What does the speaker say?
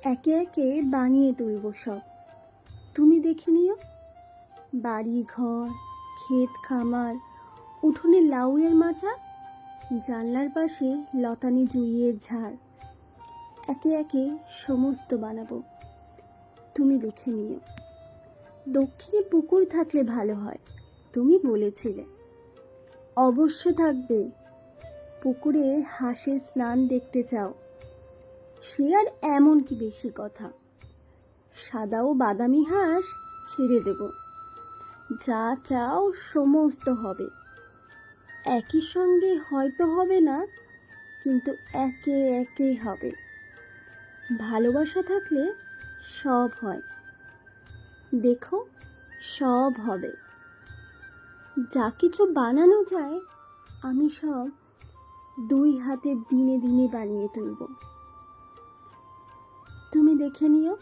একে একে বানিয়ে তুলব সব, তুমি দেখে নিও। বাড়ি ঘর, ক্ষেত খামার, উঠোনে লাউয়ের মাচা, জানলার পাশে লতানি জুঁইয়ের ঝাড়, একে একে সমস্ত বানাবো, তুমি দেখে নিও। দক্ষিণে পুকুর থাকলে ভালো হয়, তুমি বলেছিলে। অবশ্য থাকবে। পুকুরে হাঁসের স্নান দেখতে চাও, সে আর এমন কি বেশি কথা। সাদা ও বাদামি হাঁস ছেড়ে দেব, যা চাও সমস্ত হবে। একই সঙ্গে হয়তো হবে না, কিন্তু একে একে হবে। ভালোবাসা থাকলে সব হয়, দেখো সব হবে। যা কিছু বানানো যায় আমি সব দুই হাতে দিনে দিনে বানিয়ে তুলব, তুমি দেখে নিও।